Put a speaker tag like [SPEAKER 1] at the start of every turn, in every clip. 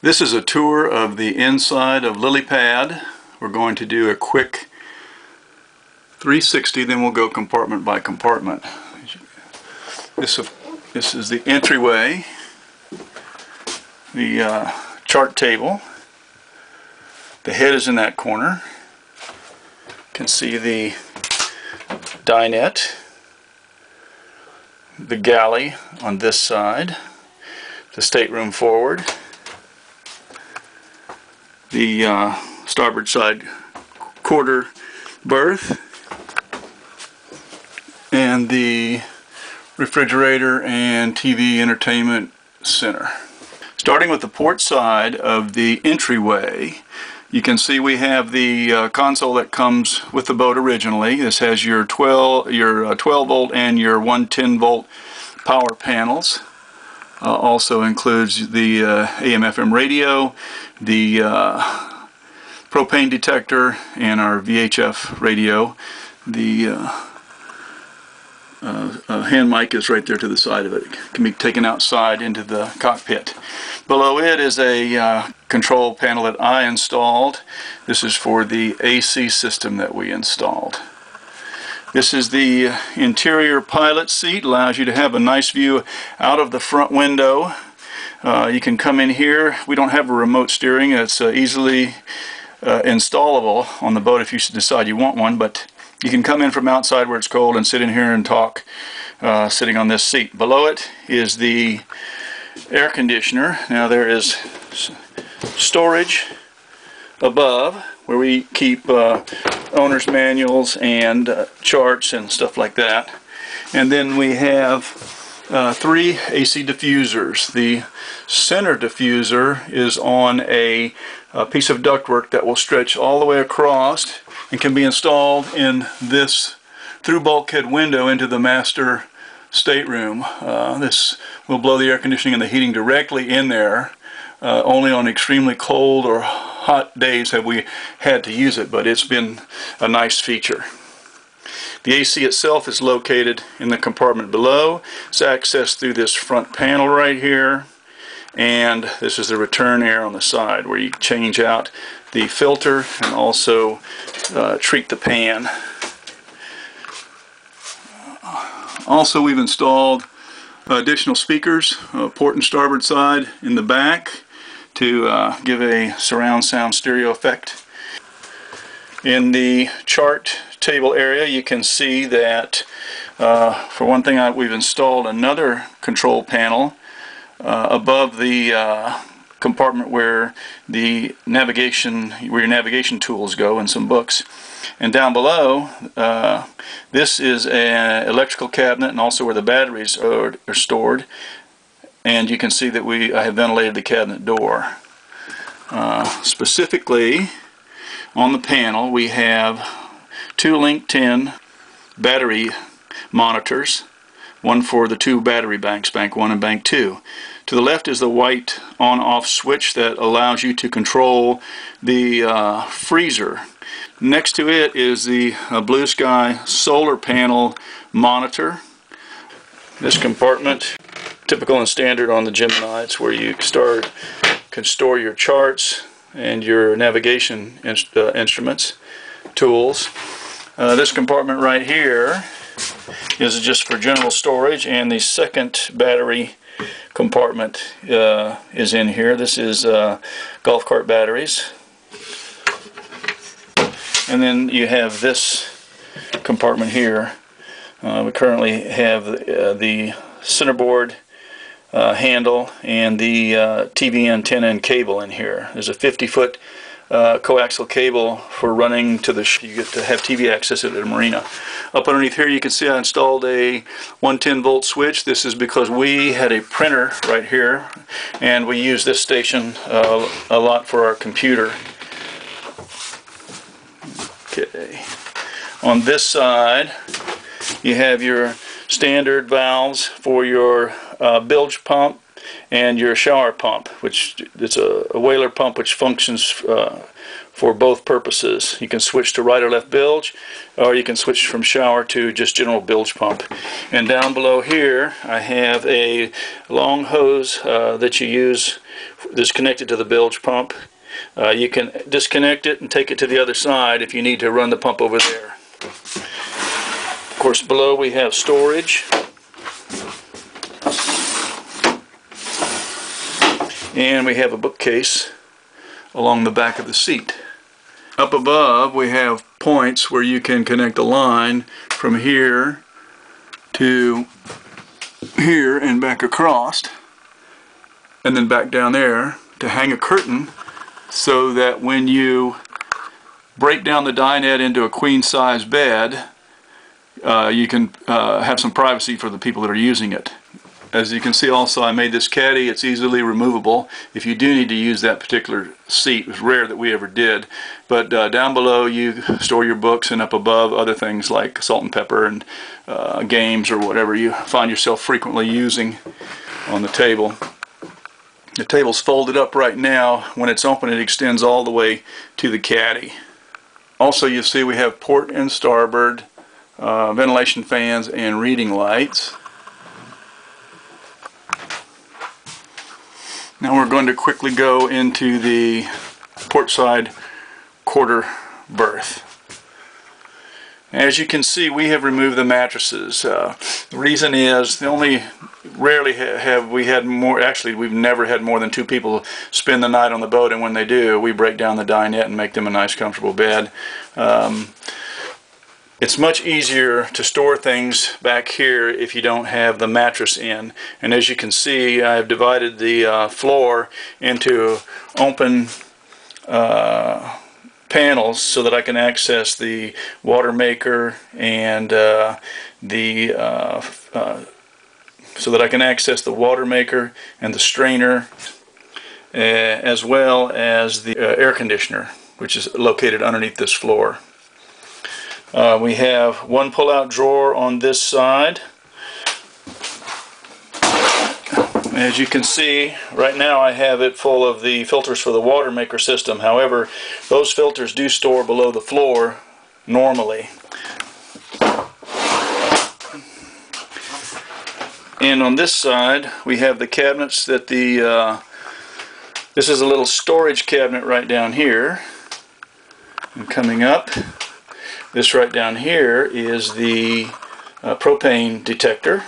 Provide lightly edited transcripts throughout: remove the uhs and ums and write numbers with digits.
[SPEAKER 1] This is a tour of the inside of LilyPad. We're going to do a quick 360, then we'll go compartment by compartment. This is the entryway, the chart table. The head is in that corner. You can see the dinette, the galley on this side, the stateroom forward, the starboard side quarter berth, and the refrigerator and TV entertainment center. Starting with the port side of the entryway, you can see we have the console that comes with the boat originally. This has your 12 volt and your 110 volt power panels. Also includes the AM/FM radio, the propane detector, and our VHF radio. The hand mic is right there to the side of it. It can be taken outside into the cockpit. Below it is a control panel that I installed. This is for the AC system that we installed. This is the interior pilot seat. Allows you to have a nice view out of the front window. You can come in here. We don't have a remote steering. It's easily installable on the boat if you decide you want one, but you can come in from outside where it's cold and sit in here and talk sitting on this seat. Below it is the air conditioner. Now there is storage above where we keep owner's manuals and charts and stuff like that. And then we have 3 AC diffusers. The center diffuser is on a piece of ductwork that will stretch all the way across and can be installed in this through bulkhead window into the master stateroom. This will blow the air conditioning and the heating directly in there. Only on extremely cold or hot days have we had to use it, but it's been a nice feature. The AC itself is located in the compartment below. It's accessed through this front panel right here, and this is the return air on the side where you change out the filter and also treat the pan. Also, we've installed additional speakers, port and starboard side in the back, to give a surround sound stereo effect. In the chart table area, you can see that for one thing, we've installed another control panel above the compartment where your navigation tools go, and some books. And down below, this is an electrical cabinet and also where the batteries are stored. And you can see that I have ventilated the cabinet door. Specifically, on the panel, we have 2 Link 10 battery monitors, one for the 2 battery banks, bank 1 and bank 2. To the left is the white on-off switch that allows you to control the freezer. Next to it is the Blue Sky solar panel monitor. This compartment, typical and standard on the Gemini, it's where you can store your charts and your navigation instruments, tools. This compartment right here is just for general storage, and the second battery compartment is in here. This is golf cart batteries. And then you have this compartment here. We currently have the centerboard handle and the TV antenna and cable in here. There's a 50-foot coaxial cable for running to the you get to have TV access at the marina. Up underneath here you can see I installed a 110 volt switch. This is because we had a printer right here and we use this station a lot for our computer. Okay. On this side you have your standard valves for your bilge pump and your shower pump, which it's a whaler pump which functions for both purposes. You can switch to right or left bilge, or you can switch from shower to just general bilge pump. And down below here I have a long hose that you use that's connected to the bilge pump. You can disconnect it and take it to the other side if you need to run the pump over there. Of course, below we have storage. And we have a bookcase along the back of the seat. Up above we have points where you can connect a line from here to here and back across, and then back down there to hang a curtain so that when you break down the dinette into a queen size bed, you can have some privacy for the people that are using it. As you can see also, I made this caddy. It's easily removable if you do need to use that particular seat. It's rare that we ever did. But down below you store your books, and up above other things like salt and pepper and games or whatever you find yourself frequently using on the table. The table's folded up right now. When it's open, it extends all the way to the caddy. Also, you see we have port and starboard ventilation fans and reading lights. Now we're going to quickly go into the port side quarter berth. As you can see, we have removed the mattresses. The reason is, rarely have we had more, actually we've never had more than 2 people spend the night on the boat, and when they do, we break down the dinette and make them a nice comfortable bed. It's much easier to store things back here if you don't have the mattress in. And as you can see, I've divided the floor into open panels so that I can access the water maker and the strainer, as well as the air conditioner, which is located underneath this floor. We have one pull-out drawer on this side. As you can see, right now I have it full of the filters for the water maker system. However, those filters do store below the floor normally. And on this side we have the cabinets that this is a little storage cabinet right down here. And coming up, this right down here is the propane detector.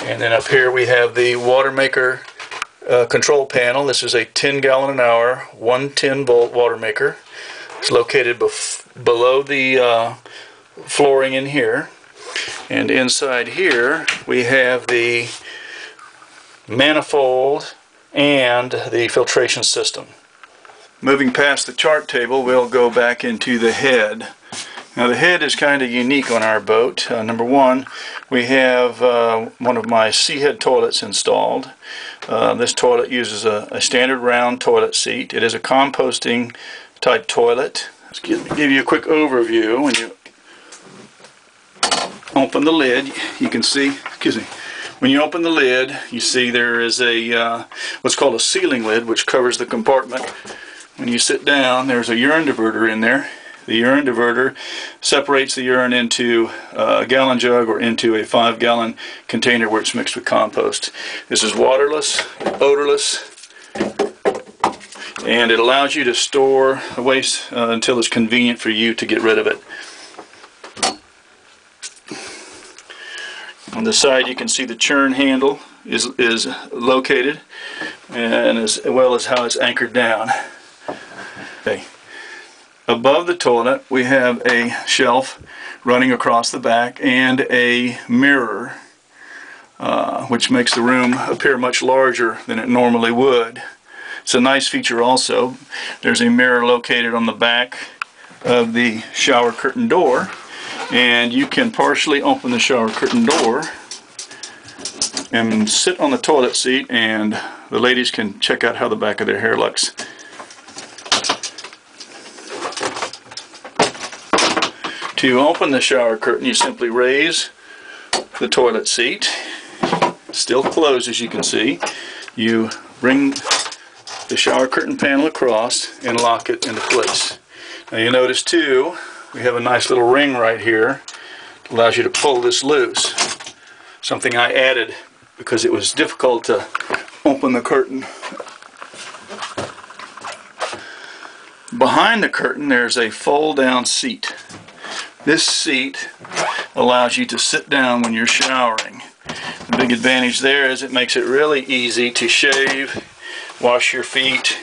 [SPEAKER 1] And then up here we have the water maker control panel. This is a 10 gallon an hour, 110 volt water maker. It's located below the flooring in here. And inside here we have the manifold and the filtration system. Moving past the chart table, we'll go back into the head. Now the head is kind of unique on our boat. Number one, we have one of my Seahead toilets installed. This toilet uses a standard round toilet seat. It is a composting type toilet. Let's give you a quick overview. When you open the lid, you can see, when you open the lid, you see there is a what's called a sealing lid, which covers the compartment. When you sit down, there's a urine diverter in there. The urine diverter separates the urine into a gallon jug or into a 5 gallon container where it's mixed with compost. This is waterless, odorless, and it allows you to store waste until it's convenient for you to get rid of it. On the side you can see the churn handle is located, and as well as how it's anchored down. Okay. Above the toilet we have a shelf running across the back and a mirror, which makes the room appear much larger than it normally would. It's a nice feature also. There's a mirror located on the back of the shower curtain door, and you can partially open the shower curtain door and sit on the toilet seat, and the ladies can check out how the back of their hair looks. To open the shower curtain, you simply raise the toilet seat, still closed as you can see. You bring the shower curtain panel across and lock it into place. Now you notice too, we have a nice little ring right here. It allows you to pull this loose. Something I added because it was difficult to open the curtain. Behind the curtain there's a fold-down seat. This seat allows you to sit down when you're showering. The big advantage there is it makes it really easy to shave, wash your feet,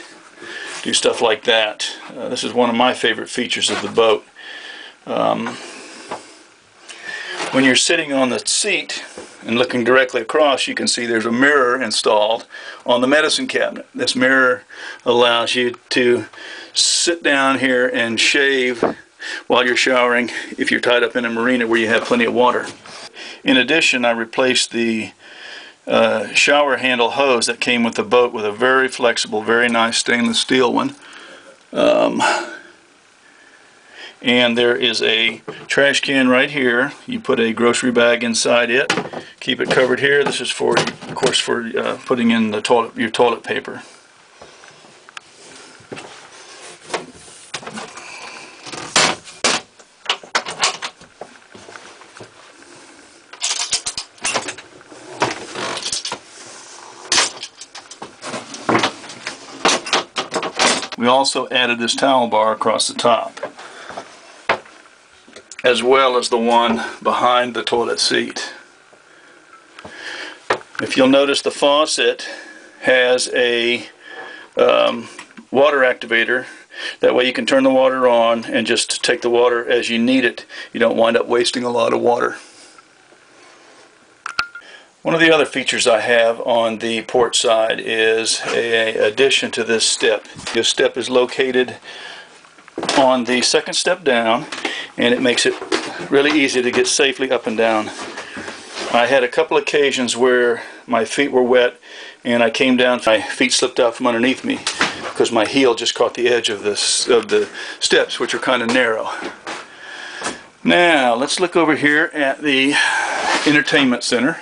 [SPEAKER 1] do stuff like that. This is one of my favorite features of the boat. When you're sitting on the seat and looking directly across, you can see there's a mirror installed on the medicine cabinet. This mirror allows you to sit down here and shave while you're showering if you're tied up in a marina where you have plenty of water. In addition, I replaced the shower handle hose that came with the boat with a very flexible, very nice stainless steel one. And there is a trash can right here. You put a grocery bag inside it, keep it covered here. This is for, of course, for putting in the your toilet paper. We also added this towel bar across the top, as well as the one behind the toilet seat. If you'll notice, the faucet has a water activator. That way you can turn the water on and just take the water as you need it. You don't wind up wasting a lot of water. One of the other features I have on the port side is an addition to this step. This step is located on the second step down, and it makes it really easy to get safely up and down. I had a couple occasions where my feet were wet and I came down, my feet slipped out from underneath me because my heel just caught the edge of the steps, which are kind of narrow. Now let's look over here at the entertainment center.